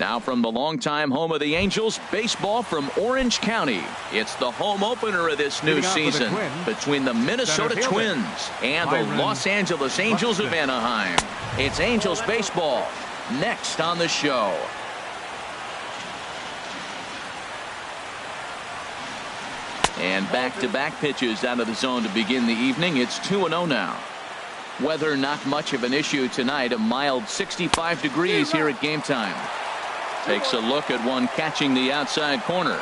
Now from the longtime home of the Angels, baseball from Orange County. It's the home opener of this new season between the Minnesota Twins and the Los Angeles Angels of Anaheim. It's Angels baseball next on the show. And back-to-back pitches out of the zone to begin the evening. It's 2-0 now. Weather not much of an issue tonight. A mild 65 degrees here at game time. Takes a look at one catching the outside corner.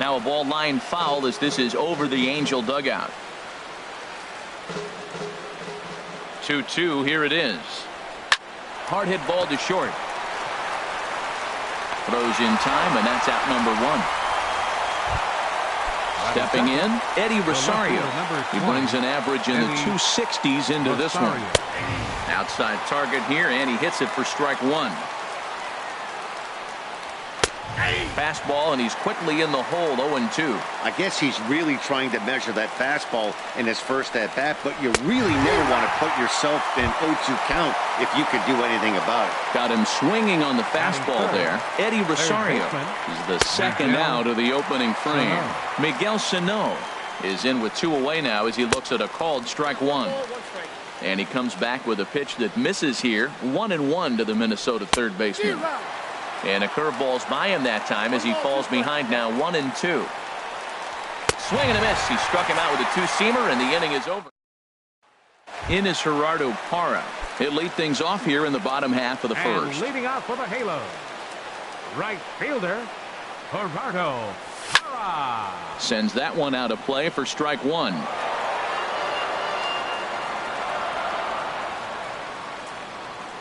Now a ball line foul as this is over the Angel dugout. 2-2. Here it is. Hard hit ball to short. Throws in time, and that's out number one. Stepping in, Eddie Rosario. He brings an average in the 260s into this one. Outside target here, and he hits it for strike one. Fastball, and he's quickly in the hole, 0-2. I guess he's really trying to measure that fastball in his first at bat, but you really never want to put yourself in 0-2 count if you could do anything about it. Got him swinging on the fastball there. Eddie Rosario is the second out of the opening frame. Miguel Sano is in with two away now as he looks at a called strike one. And he comes back with a pitch that misses here. 1-1 to the Minnesota third baseman. And a curveball's by him that time as he falls behind now 1-2. Swing and a miss. He struck him out with a two-seamer, and the inning is over. In is Gerardo Parra. He'll lead things off here in the bottom half of the first. Leading off for the Halo, right fielder Gerardo Parra. Sends that one out of play for strike one.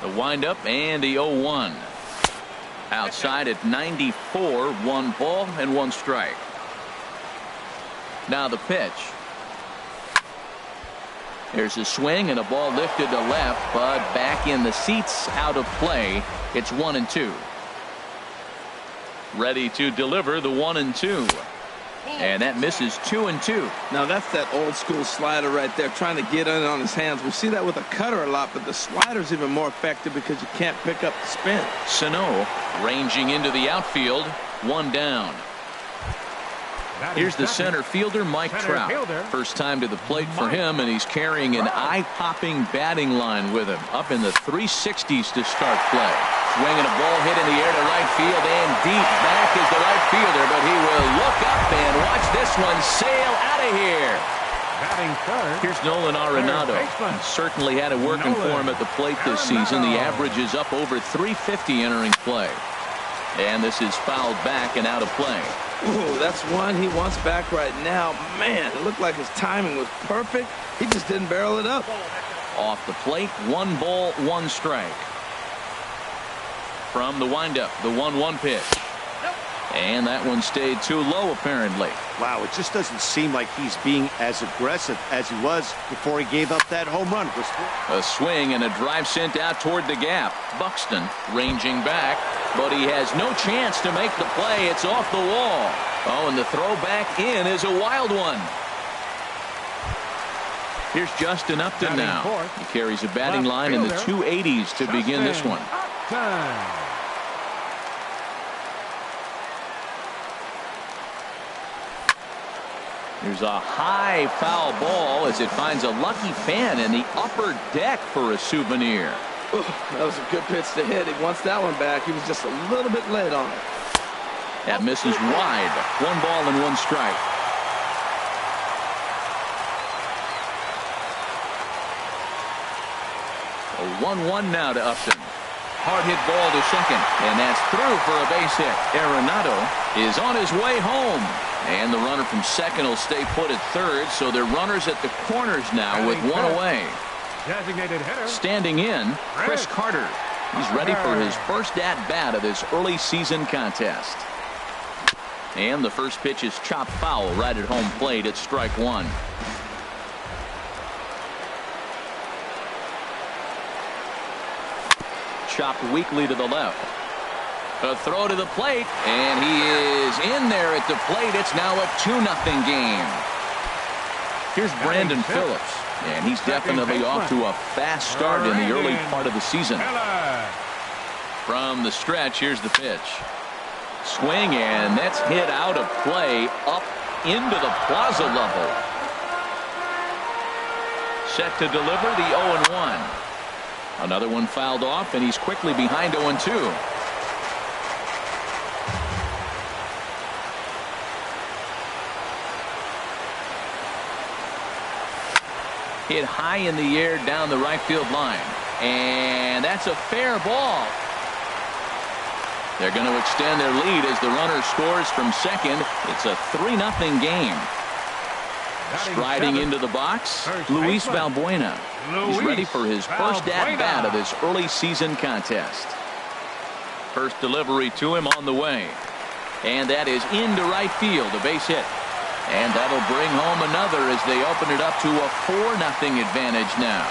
The windup and the 0-1. Outside at 94, 1 ball and 1 strike. Now the pitch. There's a swing and a ball lifted to left, but back in the seats, out of play. It's 1-2. Ready to deliver the 1-2. And that misses 2-2. Now that's that old school slider right there, trying to get in on his hands. We see that with a cutter a lot, but the slider's even more effective because you can't pick up the spin. Sano ranging into the outfield, 1 down. Here's the center fielder, Mike Trout. First time to the plate for him, and he's carrying an eye-popping batting line with him. Up in the 360s to start play. Swinging a ball hit in the air to right field, and deep back is the right fielder, but he will look up and watch this one sail out of here. Here's Nolan Arenado. He certainly had it working for him at the plate this season. The average is up over 350 entering play. And this is fouled back and out of play. Ooh, that's one he wants back right now. Man, it looked like his timing was perfect. He just didn't barrel it up. Off the plate, 1 ball, 1 strike. From the windup, the 1-1 pitch. And that one stayed too low, apparently. Wow, it just doesn't seem like he's being as aggressive as he was before he gave up that home run. A swing and a drive sent out toward the gap. Buxton ranging back, but he has no chance to make the play. It's off the wall. Oh, and the throw back in is a wild one. Here's Justin Upton now. He carries a batting line in the 280s to begin this one. Here's a high foul ball as it finds a lucky fan in the upper deck for a souvenir. Ooh, that was a good pitch to hit. He wants that one back. He was just a little bit late on it. That misses wide. 1 ball and 1 strike. A 1-1 now to Upton. Hard hit ball to second, and that's through for a base hit. Arenado is on his way home. And the runner from second will stay put at third, so they're runners at the corners now with 1 away. Standing in, Chris Carter. He's ready for his first at-bat of this early season contest. And the first pitch is chopped foul right at home plate at strike 1. Chopped weakly to the left. A throw to the plate, and he is in there at the plate. It's now a 2-0 game. Here's Brandon Phillips, and he's definitely off to a fast start in the early part of the season. From the stretch, here's the pitch. Swing, and that's hit out of play up into the plaza level. Set to deliver the 0-1. Another one fouled off, and he's quickly behind 0-2. Hit high in the air down the right field line. And that's a fair ball. They're going to extend their lead as the runner scores from second. It's a 3-0 game. Striding into the box, Luis Valbuena. He's ready for his first at-bat of this early season contest. First delivery to him on the way. And that is into right field, a base hit. And that'll bring home another as they open it up to a 4-0 advantage now.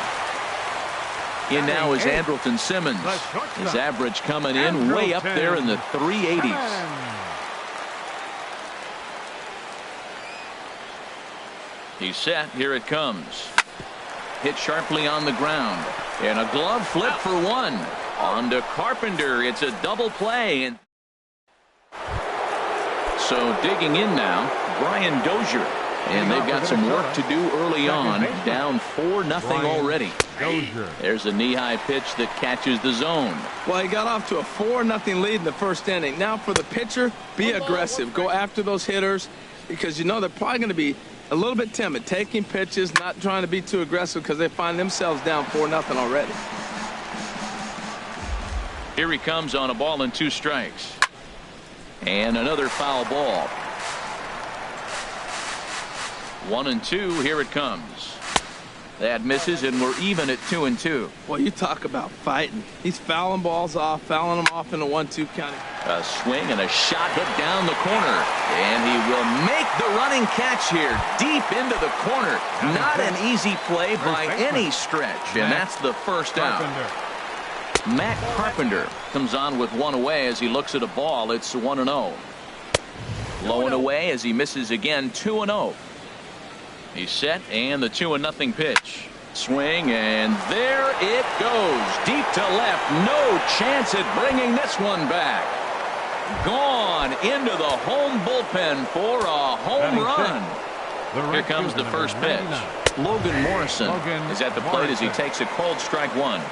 In now is Andrelton Simmons. His average coming in way up there in the 380s. He's set. Here it comes. Hit sharply on the ground. And a glove flip for one. On to Carpenter. It's a double play. And so digging in now, Brian Dozier. And they've got some work to do early on. Down 4-0 already. There's a knee-high pitch that catches the zone. Well, he got off to a 4-0 lead in the first inning. Now for the pitcher, be aggressive. Go after those hitters because you know they're probably going to be a little bit timid, taking pitches, not trying to be too aggressive because they find themselves down 4-0 already. Here he comes on a ball and 2 strikes. And another foul ball. 1-2. Here it comes. That misses, and we're even at 2-2. Well, you talk about fighting. He's fouling balls off, fouling them off in a 1-2 count. A swing and a shot hit down the corner. And he will make the running catch here deep into the corner. Not an easy play by any stretch, and that's the first out. Matt Carpenter comes on with one away as he looks at a ball. It's 1-0. Low and away as he misses again. 2-0. He's set, and the 2-0 pitch. Swing, and there it goes. Deep to left. No chance at bringing this one back. Gone into the home bullpen for a home run. Here comes the first pitch. Logan Morrison is at the plate as he takes a cold strike one.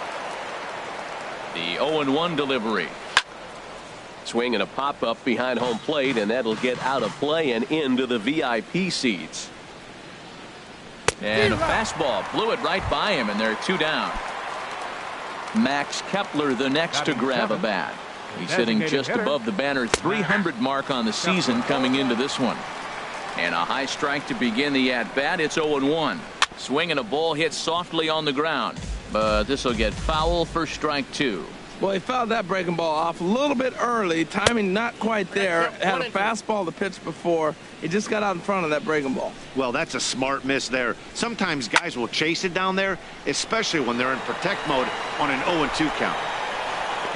The 0-1 delivery. Swing and a pop-up behind home plate, and that'll get out of play and into the VIP seats. And a fastball blew it right by him, and they're 2 down. Max Kepler the next to grab a bat. He's hitting just above the banner 300 mark on the season coming into this one. And a high strike to begin the at-bat. It's 0-1. Swing and a ball hit softly on the ground. But this will get foul for strike 2. Well, he fouled that breaking ball off a little bit early. Timing not quite there. Had a fastball to pitch before. He just got out in front of that breaking ball. Well, that's a smart miss there. Sometimes guys will chase it down there, especially when they're in protect mode on an 0-2 count.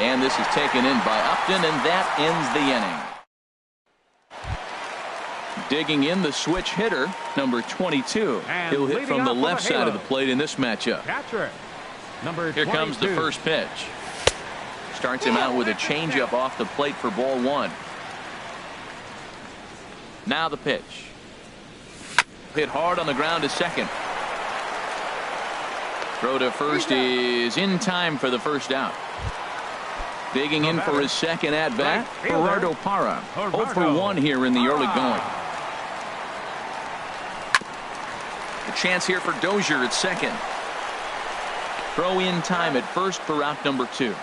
And this is taken in by Upton, and that ends the inning. Digging in, the switch hitter, number 22. He'll hit from the left side of the plate in this matchup. Here comes the first pitch. Starts him out with a changeup off the plate for ball 1. Now the pitch. Hit hard on the ground to second. Throw to first is in time for the first out. Digging in for his second at-bat, Gerardo Parra. 0 for 1 here in the early going. A chance here for Dozier at second. Throw in time at first for out number 2.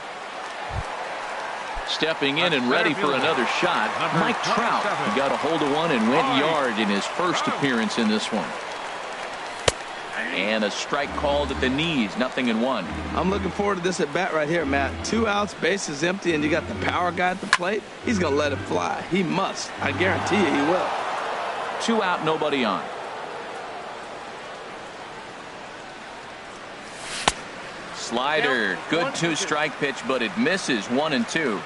Stepping in and ready for another shot, Mike Trout. He got a hold of one and went yard in his first appearance in this one. And a strike called at the knees, 0-1. I'm looking forward to this at bat right here, Matt. 2 outs, bases empty, and you got the power guy at the plate. He's going to let it fly. He must. I guarantee you he will. 2 out, nobody on. Slider, good 2-strike pitch, but it misses. 1-2.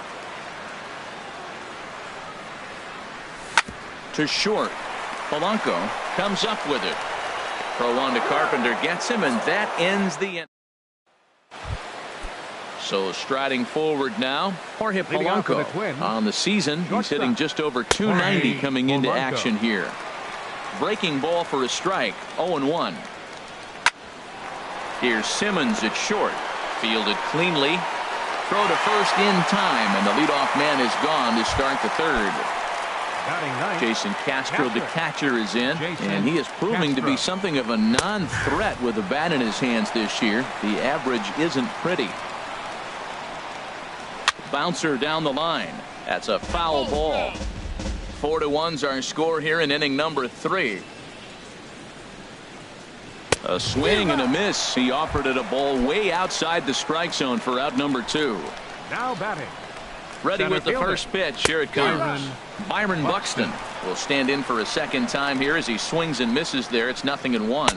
To short. Polanco comes up with it. Throw on to Carpenter, gets him, and that ends the inning. So striding forward now, Jorge Polanco. On the season, he's hitting just over 290 coming into action here. Breaking ball for a strike, 0-1. Here's Simmons at short. Fielded cleanly. Throw to first in time, and the leadoff man is gone to start the third. Jason Castro, the catcher, is in, and he is proving to be something of a non-threat with a bat in his hands this year. The average isn't pretty. Bouncer down the line. That's a foul ball. 4-1's our score here in inning number 3. A swing and a miss. He offered it a ball way outside the strike zone for out number 2. Now batting. Ready with the first pitch. Here it comes. Byron Buxton will stand in for a second time here as he swings and misses there. It's 0-1.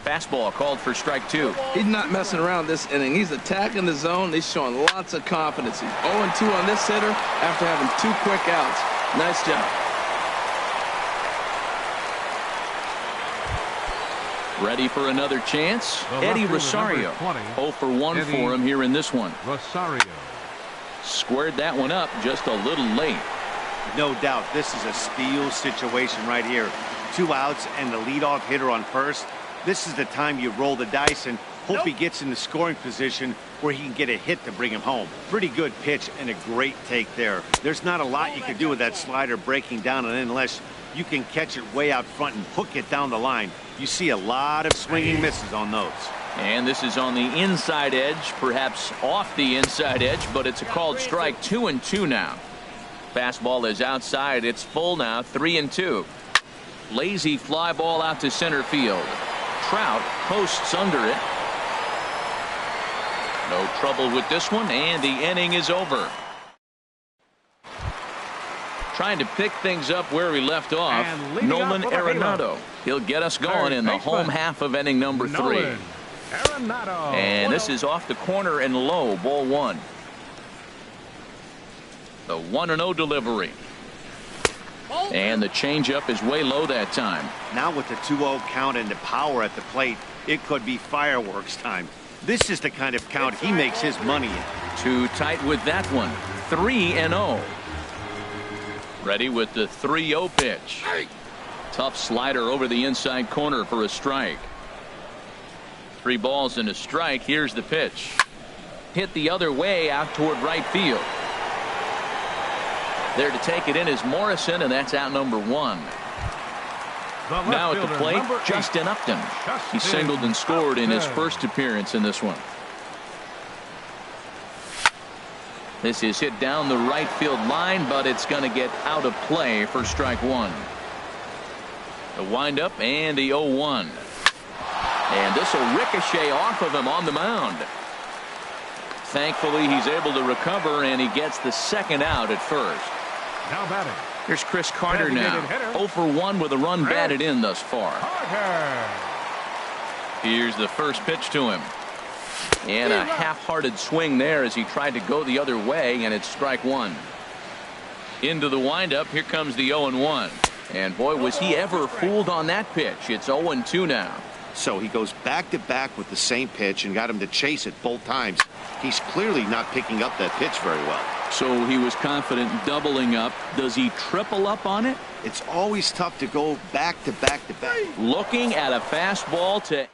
Fastball called for strike 2. He's not messing around this inning. He's attacking the zone. He's showing lots of confidence. He's 0-2 on this hitter after having 2 quick outs. Nice job. Ready for another chance. Eddie Rosario. 0 for 1 for him here in this one. Rosario squared that one up just a little late. No doubt this is a steal situation right here. 2 outs and the leadoff hitter on first. This is the time you roll the dice and hope he gets in the scoring position where he can get a hit to bring him home. Pretty good pitch and a great take there. There's not a lot you can do with that slider breaking down, and unless you can catch it way out front and hook it down the line. You see a lot of swinging misses on those. And this is on the inside edge, perhaps off the inside edge, but it's a called strike. 2-2 now. Fastball is outside. It's full now. 3-2. Lazy fly ball out to center field. Trout posts under it. No trouble with this one, and the inning is over. Trying to pick things up where we left off, Nolan Arenado. He'll get us going in the home half of inning number 3. And this is off the corner and low, ball 1. The 1-0 delivery. And the changeup is way low that time. Now with the 2-0 count and the power at the plate, it could be fireworks time. This is the kind of count he makes his money in. Too tight with that one. 3-0. Ready with the 3-0 pitch. Tough slider over the inside corner for a strike. 3 balls and a strike. Here's the pitch. Hit the other way out toward right field. There to take it in is Morrison, and that's out number 1. Now at the plate, Justin Upton. He singled and scored in his first appearance in this one. This is hit down the right field line, but it's going to get out of play for strike 1. The windup and the 0-1. And this will ricochet off of him on the mound. Thankfully, he's able to recover, and he gets the second out at first. Now batting. Here's Chris Carter now. 0 for 1 with a run batted in thus far. Here's the first pitch to him. And a half-hearted swing there as he tried to go the other way, and it's strike 1. Into the windup. Here comes the 0-1. And boy, was he ever fooled on that pitch. It's 0-2 now. So he goes back-to-back with the same pitch and got him to chase it both times. He's clearly not picking up that pitch very well. So he was confident doubling up. Does he triple up on it? It's always tough to go back-to-back-to-back. Looking at a fastball to...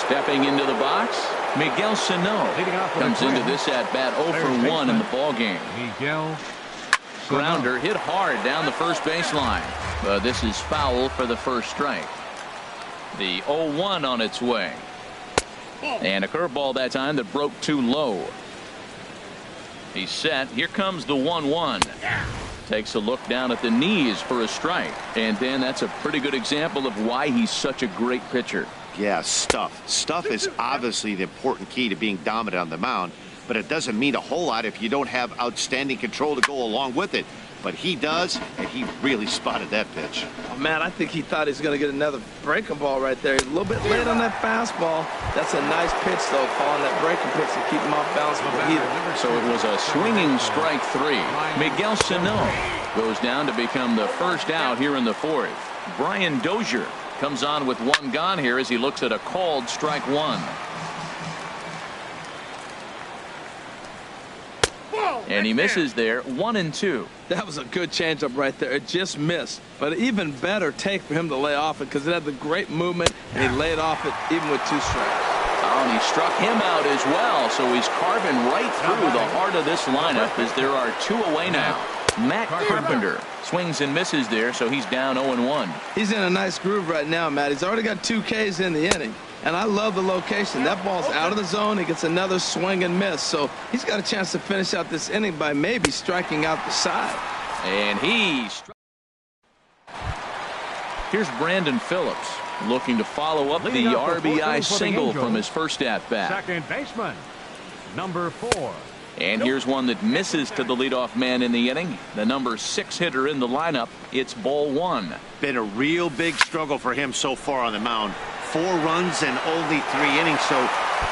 Stepping into the box, Miguel Sano comes into this at-bat 0 for 1 in the ballgame. Miguel Grounder hit hard down the first baseline. But this is foul for the first strike. The 0-1 on its way. And a curveball that time that broke too low. He's set. Here comes the 1-1. Takes a look down at the knees for a strike. And Dan, that's a pretty good example of why he's such a great pitcher. Yeah, stuff. Stuff is obviously the important key to being dominant on the mound, but it doesn't mean a whole lot if you don't have outstanding control to go along with it. But he does, and he really spotted that pitch. Oh, man, I think he thought he was going to get another breaking ball right there. He's a little bit late on that fastball. That's a nice pitch, though, following that breaking pitch to keep him off balance. So it was a swinging strike 3. Miguel Sano goes down to become the first out here in the 4th. Brian Dozier comes on with 1 gone here as he looks at a called strike 1. And he misses there, 1-2. That was a good changeup right there. It just missed. But an even better take for him to lay off it because it had the great movement, and he laid off it even with 2 strikes. Oh, and he struck him out as well, so he's carving right through the heart of this lineup as there are 2 away now. Matt Carpenter swings and misses there, so he's down 0-1. He's in a nice groove right now, Matt. He's already got 2 Ks in the inning. And I love the location. That ball's out of the zone. He gets another swing and miss. So he's got a chance to finish out this inning by maybe striking out the side. And here's Brandon Phillips looking to follow up the RBI single from his first at-bat. Second baseman, number 4. And here's one that misses to the leadoff man in the inning. The number 6 hitter in the lineup. It's ball 1. Been a real big struggle for him so far on the mound. 4 runs and only 3 innings, so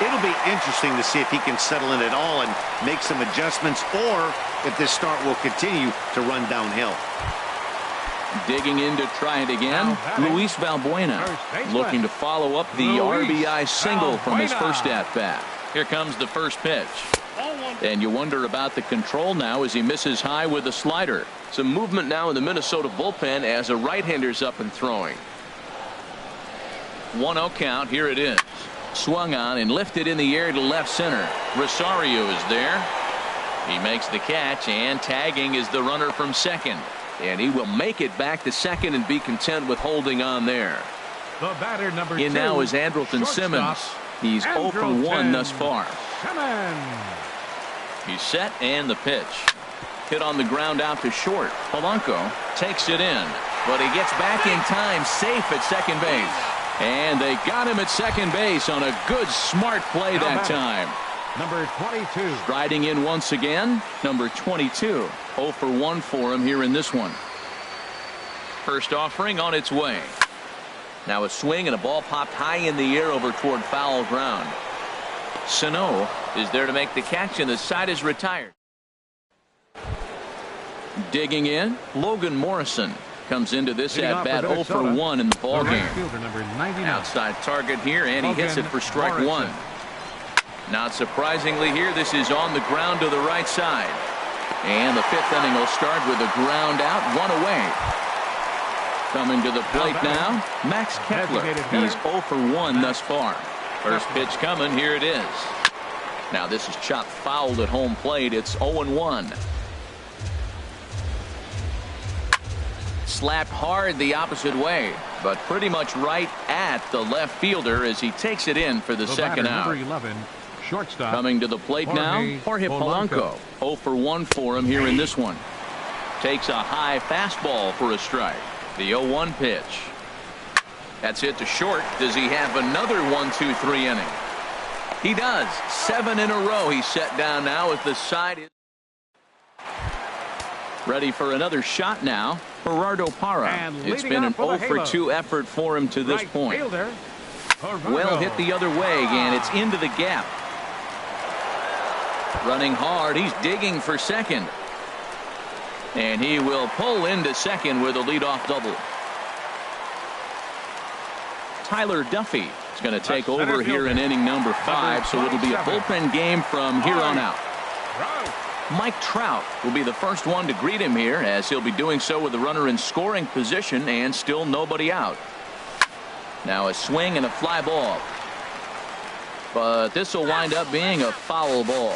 it'll be interesting to see if he can settle in at all and make some adjustments, or if this start will continue to run downhill. Digging in to try it again, Luis Valbuena looking to follow up the RBI single from his first at-bat. Here comes the first pitch. And you wonder about the control now as he misses high with a slider. Some movement now in the Minnesota bullpen as a right-hander's up and throwing. 1-0 count. Here it is. Swung on and lifted in the air to left center. Rosario is there. He makes the catch, and tagging is the runner from second. And he will make it back to second and be content with holding on there. The batter, number 2. In now is Andrelton Simmons. He's 0 for 1 thus far. He's set, and the pitch. Hit on the ground out to short. Polanco takes it in, but he gets back in time, safe at second base. And they got him at second base on a good, smart play that time. Number 22. Striding in once again, number 22. 0 for 1 for him here in this one. First offering on its way. Now a swing and a ball popped high in the air over toward foul ground. Sonhw is there to make the catch, and the side is retired. Digging in, Logan Morrison comes into this at-bat 0 for 1 in the ballgame. Outside target here, and he hits it for strike 1. Not surprisingly here, this is on the ground to the right side. And the 5th inning will start with a ground out, 1 away. Coming to the plate now, Max Kepler. He's 0 for 1 thus far. First pitch coming, here it is. Now this is chopped fouled at home plate. It's 0-1. Slapped hard the opposite way, but pretty much right at the left fielder as he takes it in for the second out. Number 11, shortstop. Coming to the plate now, Jorge Polanco. 0 for 1 for him here in this one. Takes a high fastball for a strike. The 0-1 pitch. That's hit to short. Does he have another 1-2-3 inning? He does. 7 in a row he's set down now as the side is ready for another shot now. Gerardo Parra. It's been an 0 for 2 effort for him to this point. Well hit the other way, and it's into the gap. Running hard. He's digging for second. And he will pull into second with a leadoff double. Tyler Duffy is going to take over here in inning number 5, so it'll be a bullpen game from here on out. Mike Trout will be the first one to greet him here, as he'll be doing so with the runner in scoring position and still nobody out. Now a swing and a fly ball. But this will wind up being a foul ball.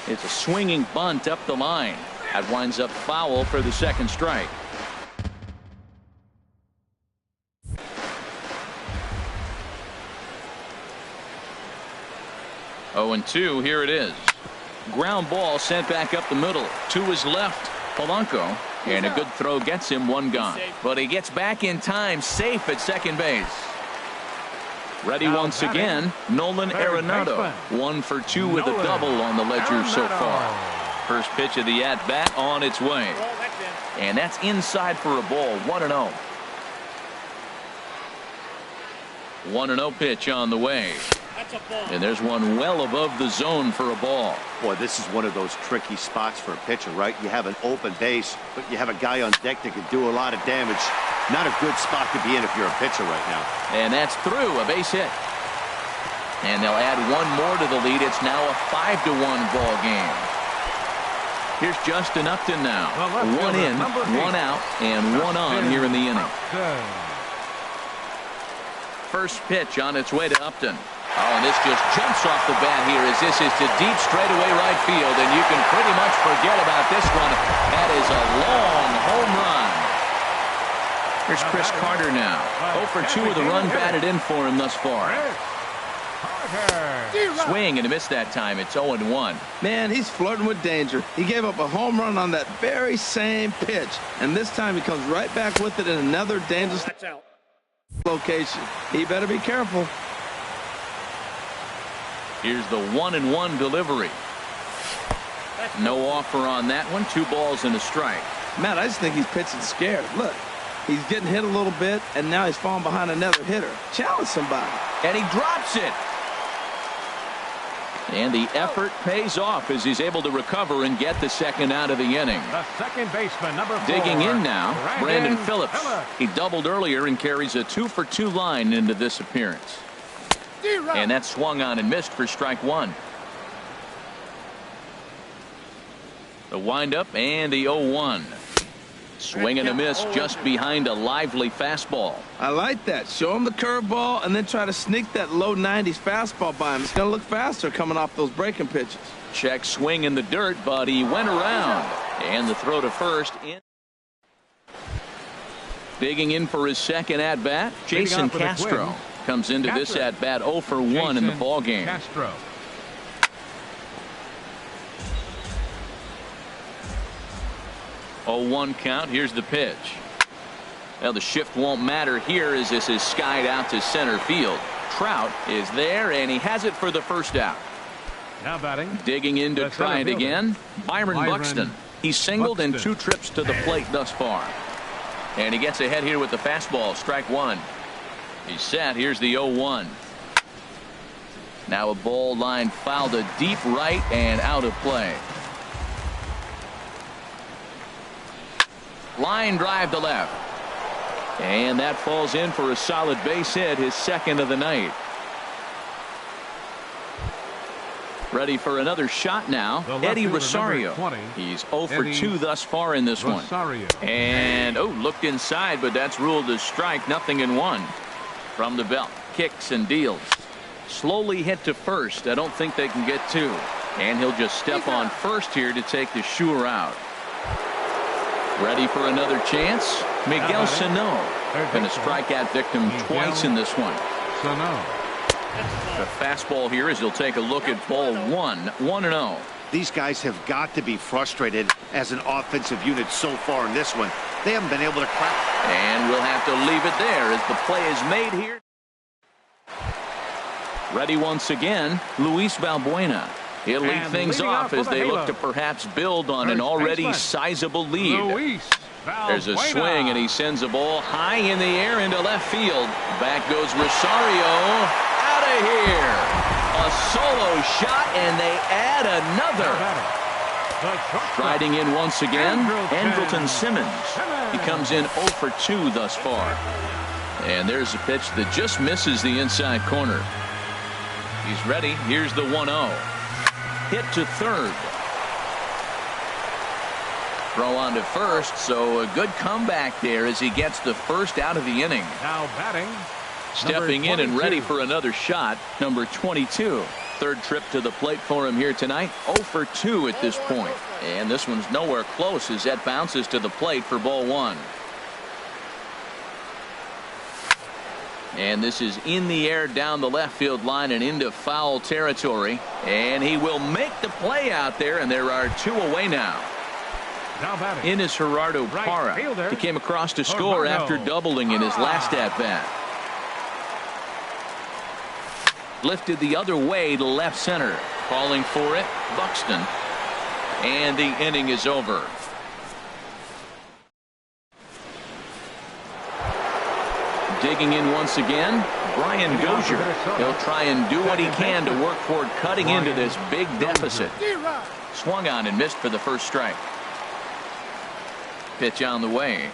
It's a swinging bunt up the line. That winds up foul for the second strike. Oh, and 2, here it is. Ground ball sent back up the middle. To his left, Polanco. And a good throw gets him 1 gone. But he gets back in time, safe at second base. Ready once again, Nolan Arenado. 1 for 2 with a double on the ledger so far. First pitch of the at-bat on its way. And that's inside for a ball, 1-0. 1-0 pitch on the way. And there's one well above the zone for a ball. Boy, this is one of those tricky spots for a pitcher, right? You have an open base, but you have a guy on deck that can do a lot of damage. Not a good spot to be in if you're a pitcher right now. And that's through, a base hit. And they'll add one more to the lead. It's now a 5-1 ball game. Here's Justin Upton now. One in, one out, and one on here in the inning. First pitch on its way to Upton. Oh, and this just jumps off the bat here as this is to deep straightaway right field, and you can pretty much forget about this one. That is a long home run. Here's Chris Carter now. 0 for 2 with a run batted in for him thus far. Swing and a miss that time. It's 0-1. Man, he's flirting with danger. He gave up a home run on that very same pitch, and this time he comes right back with it in another dangerous location. He better be careful. Here's the 1-1 delivery. No offer on that one. 2 balls and a strike. Matt, I just think he's pitching scared. Look, he's getting hit a little bit, and now he's falling behind another hitter. Challenge somebody. And he drops it. And the effort pays off as he's able to recover and get the second out of the inning. The second baseman, number 4. Digging in now, Brandon Phillips. He doubled earlier and carries a 2 for 2 line into this appearance. And that swung on and missed for strike 1. The windup and the 0-1. Swing and a miss just behind a lively fastball. I like that. Show him the curveball and then try to sneak that low 90s fastball by him. It's going to look faster coming off those breaking pitches. Check swing in the dirt, but he went around. And the throw to first. Digging in for his second at-bat, Jason Castro comes into this at-bat 0 for 1 in the ballgame. Castro. 0-1 count. Here's the pitch. Well, the shift won't matter here as this is skied out to center field. Trout is there, and he has it for the first out. Now batting. Digging in to try it again. Byron Buxton. He's singled in 2 trips to the plate thus far. And he gets ahead here with the fastball. Strike 1. He's set. Here's the 0-1. Now a ball line foul to deep right and out of play. Line drive to left. And that falls in for a solid base hit, his second of the night. Ready for another shot now. Eddie Rosario. 20, he's 0 for 2 thus far in this one. And looked inside, but that's ruled as strike. 0-1. From the belt, kicks and deals. Slowly hit to first. I don't think they can get 2. And he'll just step on first here to take the sure out. Ready for another chance. Miguel Sano. Been a strikeout victim twice in this one. The fastball here as he'll take a look at ball 1. 1-0. These guys have got to be frustrated as an offensive unit so far in this one. They haven't been able to crack. And we'll have to leave it there as the play is made here. Ready once again, Luis Valbuena. He'll lead things off as they look to perhaps build on an already sizable lead. There's a swing, and he sends a ball high in the air into left field. Back goes Rosario. Out of here. A solo shot, and they add another. Striding in once again, Andrelton Simmons. He comes in 0 for 2 thus far. And there's a pitch that just misses the inside corner. He's ready. Here's the 1-0. Hit to third. Throw on to first, so a good comeback there as he gets the first out of the inning. Now batting. Stepping in and ready for another shot, number 22. Third trip to the plate for him here tonight. 0 for 2 at this point. And this one's nowhere close as that bounces to the plate for ball 1. And this is in the air down the left field line and into foul territory. And he will make the play out there, and there are 2 away now. In is Gerardo Parra. He came across to score after doubling in his last at-bat. Lifted the other way to left center. Calling for it, Buxton. And the inning is over. Digging in once again, Brian Dozier. He'll try and do what he can to work toward cutting into this big deficit. Swung on and missed for the first strike. Pitch on the way.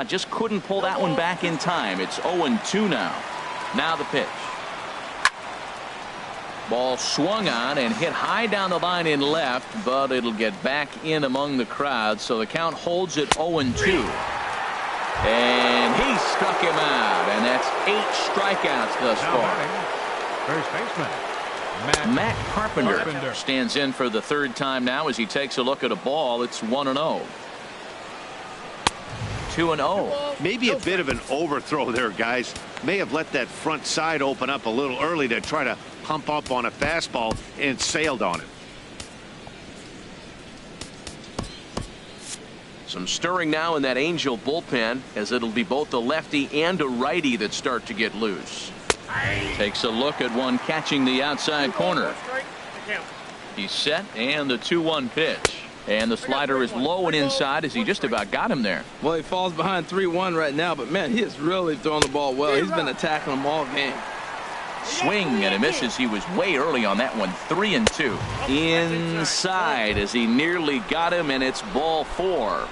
Just couldn't pull that one back in time. It's 0-2 now. Now the pitch. Ball swung on and hit high down the line in left, but it'll get back in among the crowd, so the count holds at 0-2. And he struck him out, and that's 8 strikeouts thus far. First baseman Matt Carpenter stands in for the 3rd time now as he takes a look at a ball. It's 1-0. 2-0. Maybe a bit of an overthrow there, guys. May have let that front side open up a little early to try to pump up on a fastball and sailed on it. Some stirring now in that Angel bullpen, as it'll be both a lefty and a righty that start to get loose. Takes a look at one catching the outside corner. He's set, and the 2-1 pitch. And the slider is low and inside as he just about got him there. Well, he falls behind 3-1 right now, but man, he is really throwing the ball well. He's been attacking them all game. Swing and a miss as he was way early on that one. 3-2. Inside as he nearly got him, and it's ball 4.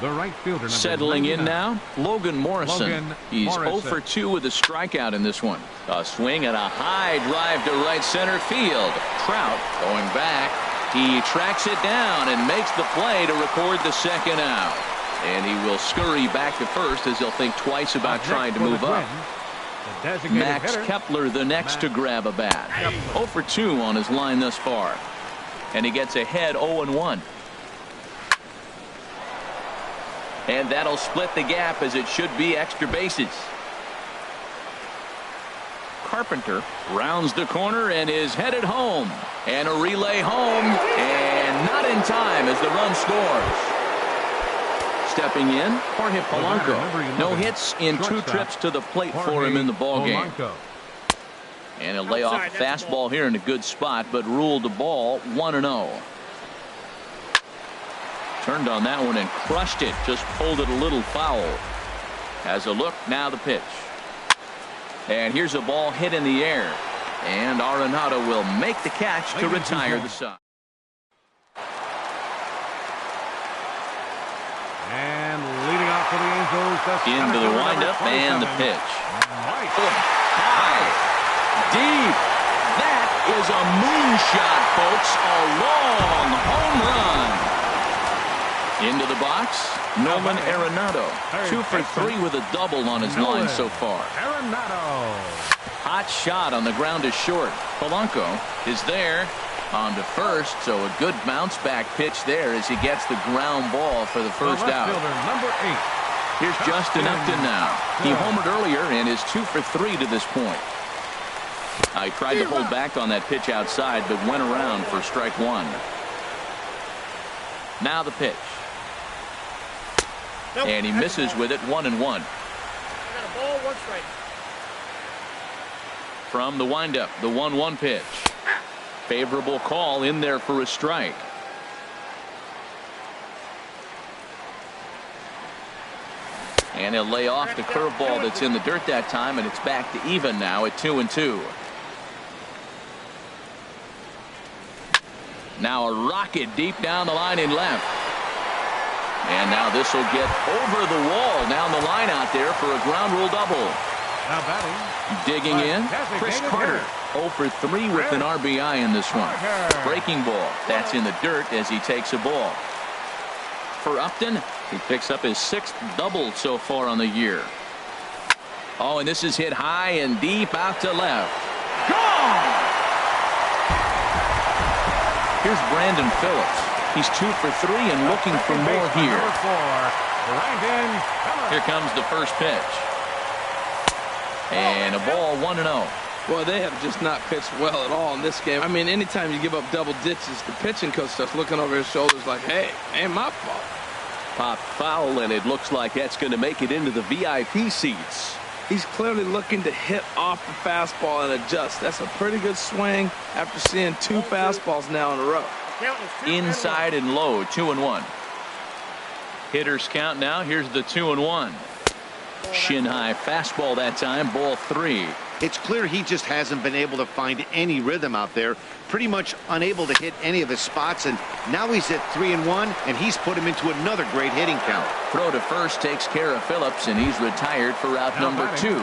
The right fielder. Settling in now, Logan Morrison. He's 0 for 2 with a strikeout in this one. A swing and a high drive to right center field. Trout going back. He tracks it down and makes the play to record the 2nd out. And he will scurry back to first as he'll think twice about trying to move up. Max Kepler the next to grab a bat. 0 for 2 on his line thus far. And he gets ahead 0-1. And that'll split the gap as it should be extra bases. Carpenter rounds the corner and is headed home. And a relay home, and not in time as the run scores. Stepping in, Jorge Polanco. No hits in 2 trips to the plate for him in the ballgame. And he'll lay off a fastball here in a good spot, but ruled the ball 1-0. Turned on that one and crushed it. Just pulled it a little foul. Has a look, now the pitch. And here's a ball hit in the air. And Arenado will make the catch to retire the side. And leading off for the Angels. Into the windup and the pitch. High. Deep. That is a moonshot, folks. A long home run. Into the box, Nolan Arenado. 2 for 3 with a double on his line so far. Arenado. Hot shot on the ground to short. Polanco is there on to first, so a good bounce back pitch there as he gets the ground ball for the first out. Number 8. Here's Justin Upton now. He homered earlier and is 2 for 3 to this point. I tried to hold back on that pitch outside, but went around for strike 1. Now the pitch. And he misses with it. 1-1. From the windup, the 1-1 pitch. Favorable call in there for a strike. And he'll lay off the curveball that's in the dirt that time, and it's back to even now at 2-2. Now a rocket deep down the line in left. And now this will get over the wall down the line out there for a ground rule double. Now batting. Digging in, Chris Carter. 0 for 3 with an RBI in this one. Breaking ball. That's in the dirt as he takes a ball. For Upton, he picks up his 6th double so far on the year. Oh, and this is hit high and deep out to left. Gone! Here's Brandon Phillips. He's 2 for 3 and looking for more here. Here comes the first pitch. And a ball 1-0. Well, they have just not pitched well at all in this game. I mean, anytime you give up double ditches, the pitching coach starts looking over his shoulders like, hey, ain't my fault. Pop foul, and it looks like that's going to make it into the VIP seats. He's clearly looking to hit off the fastball and adjust. That's a pretty good swing after seeing 2 fastballs now in a row. Inside and low, 2-1. Hitters count now. Here's the 2-1. Shin high fastball that time, ball 3. It's clear he just hasn't been able to find any rhythm out there. Pretty much unable to hit any of his spots, and now he's at 3-1, and he's put him into another great hitting count. Throw to first takes care of Phillips, and he's retired for out number 2.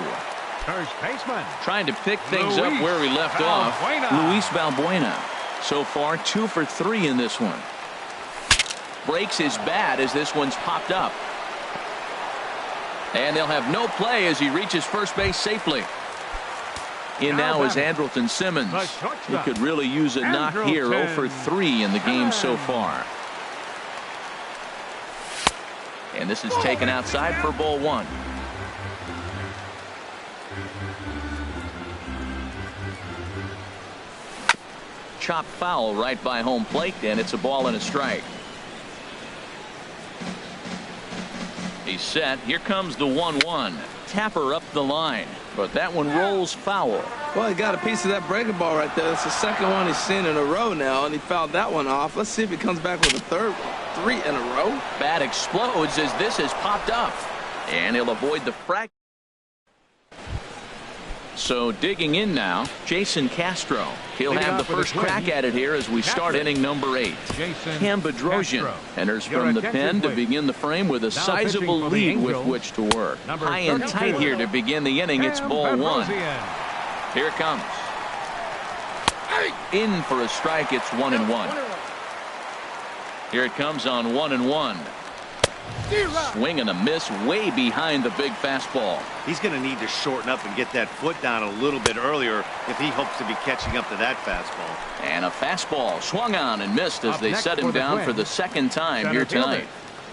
First baseman. Trying to pick things up where we left off. Luis Valbuena. So far, 2 for 3 in this one. Breaks his bat as this one's popped up. And they'll have no play as he reaches first base safely. In now is Andrelton Simmons. He could really use a knock here. 0 for 3 in the game so far. And this is taken outside for ball 1. Chop foul right by home plate, and it's a ball and a strike. He's set. Here comes the 1-1. Tapper up the line, but that one rolls foul. Well, he got a piece of that breaking ball right there. That's the second one he's seen in a row now, and he fouled that one off. Let's see if he comes back with a third 3 in a row. Bat explodes as this has popped up, and he'll avoid the fracture. So digging in now, Jason Castro. He'll have the first crack at it here as we start inning number 8. Cam Bedrosian enters from the pen to begin the frame with a sizable lead with which to work. High and tight here to begin the inning. It's ball 1. Here it comes. In for a strike. It's 1-1. Here it comes on 1-1. Swing and a miss way behind the big fastball. He's going to need to shorten up and get that foot down a little bit earlier if he hopes to be catching up to that fastball. And a fastball swung on and missed as they set him down for the second time here tonight.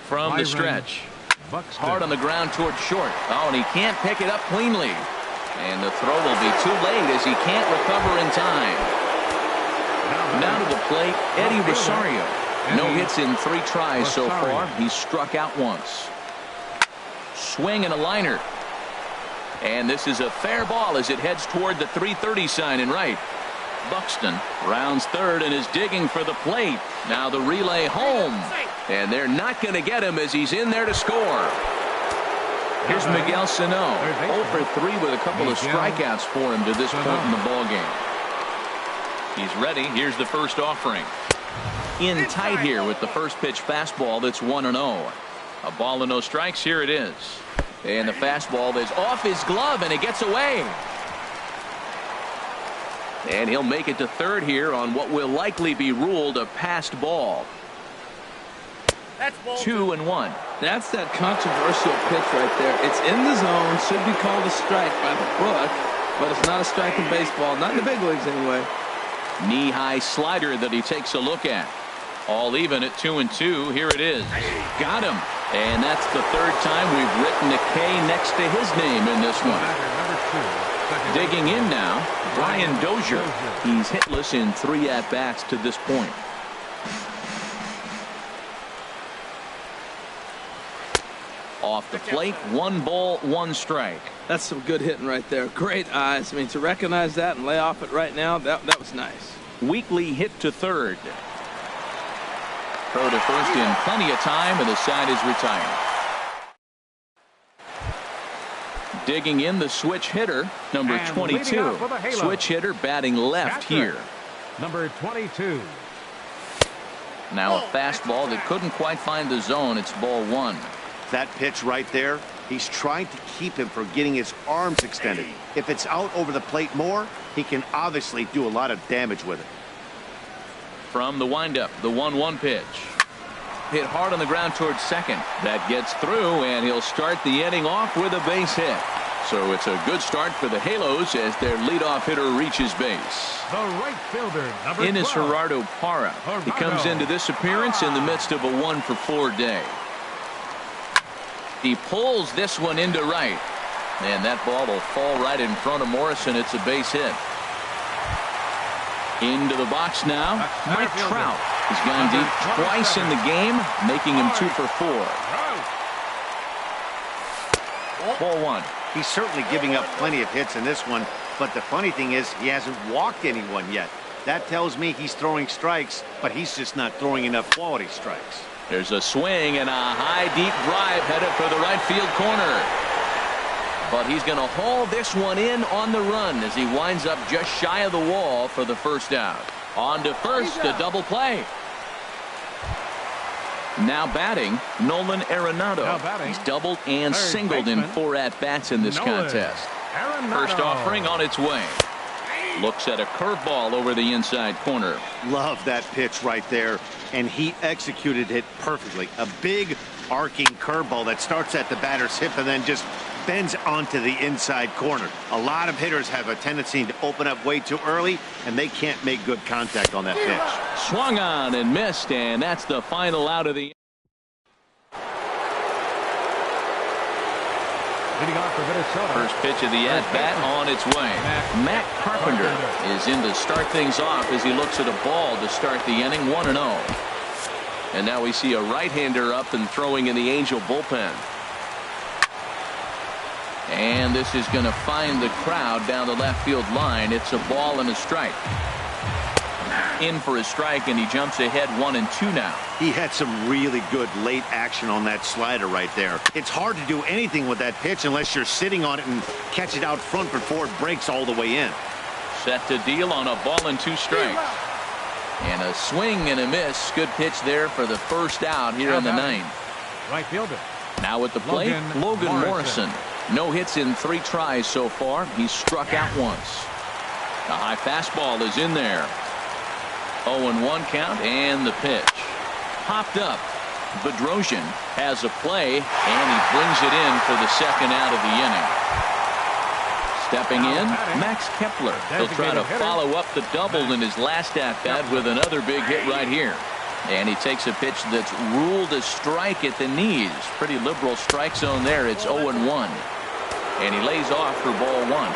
From the stretch. Hard on the ground towards short. Oh, and he can't pick it up cleanly. And the throw will be too late as he can't recover in time. Now to the plate, Eddie Rosario. No hits in 3 tries so far. He's struck out once. Swing and a liner. And this is a fair ball as it heads toward the 330 sign in right. Buxton rounds third and is digging for the plate. Now the relay home. And they're not going to get him as he's in there to score. Here's Miguel Sano. 0 for 3 with a couple of strikeouts for him to this point in the ballgame. He's ready. Here's the first offering. In tight here with the first pitch fastball that's 1-0. A ball and no strikes. Here it is. And the fastball is off his glove and it gets away. And he'll make it to third here on what will likely be ruled a passed ball. 2-1. That's that controversial pitch right there. It's in the zone. Should be called a strike by the book, but it's not a strike in baseball. Not in the big leagues anyway. Knee-high slider that he takes a look at. All even at 2-2. Here it is. Got him. And that's the third time we've written a K next to his name in this one. Digging in now, Brian Dozier. He's hitless in 3 at-bats to this point. Off the plate, 1 ball, 1 strike. That's some good hitting right there. Great eyes. I mean, to recognize that and lay off it right now, that was nice. Weekly hit to third. Throw to first in plenty of time, and the side is retired. Digging in the switch hitter, number 22. Switch hitter batting left here. Number 22. Now a fastball that couldn't quite find the zone. It's ball 1. That pitch right there, he's trying to keep him from getting his arms extended. If it's out over the plate more, he can obviously do a lot of damage with it. From the windup, the 1-1 pitch. Hit hard on the ground towards second. That gets through, and he'll start the inning off with a base hit. So it's a good start for the Halos as their leadoff hitter reaches base. The right fielder, number 12. In is Gerardo Parra. He comes into this appearance in the midst of a 1-for-4 day. He pulls this one into right. And that ball will fall right in front of Morrison. It's a base hit. Into the box now, Mike Trout. He's gone deep twice in the game, making him 2 for 4. Ball 1. He's certainly giving up plenty of hits in this one, but the funny thing is he hasn't walked anyone yet. That tells me he's throwing strikes, but he's just not throwing enough quality strikes. There's a swing and a high deep drive headed for the right field corner. But he's going to haul this one in on the run as he winds up just shy of the wall for the first out. On to first, a double play. Now batting, Nolan Arenado. He's doubled and singled in 4 at-bats in this contest. First offering on its way. Looks at a curveball over the inside corner. Love that pitch right there, and he executed it perfectly. A big arcing curveball that starts at the batter's hip and then just bends onto the inside corner. A lot of hitters have a tendency to open up way too early, and they can't make good contact on that pitch. Swung on and missed, and that's the final out of the. Leading off for Minnesota. First pitch of the at-bat on its way. Matt Carpenter is in to start things off as he looks at a ball to start the inning, 1-0. And now we see a right-hander up and throwing in the Angel bullpen. And this is going to find the crowd down the left field line. It's a ball and a strike. In for a strike, and he jumps ahead 1-2 now. He had some really good late action on that slider right there. It's hard to do anything with that pitch unless you're sitting on it and catch it out front before it breaks all the way in. Set to deal on a ball and 2 strikes. And a swing and a miss. Good pitch there for the first out here in the 9th. Right fielder. Now at the plate, Logan Morrison. No hits in 3 tries so far. He's struck out once. The high fastball is in there. 0-1 count, and the pitch. Popped up. Bedrosian has a play, and he brings it in for the second out of the inning. Stepping in, Max Kepler. He'll try to follow up the double in his last at-bat with another big hit right here. And he takes a pitch that's ruled a strike at the knees. Pretty liberal strike zone there. It's 0-1. And he lays off for ball 1.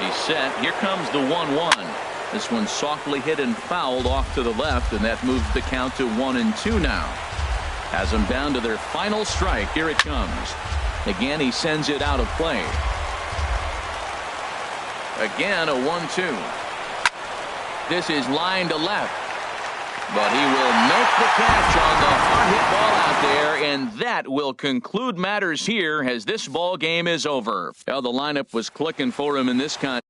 He's set. Here comes the 1-1. This one softly hit and fouled off to the left, and that moves the count to 1-2 now. Has them down to their final strike. Here it comes. Again, he sends it out of play. Again, a 1-2. This is line to left. But he will make the catch on the hard hit ball out there, and that will conclude matters here as this ball game is over. Well, the lineup was clicking for him in this contest.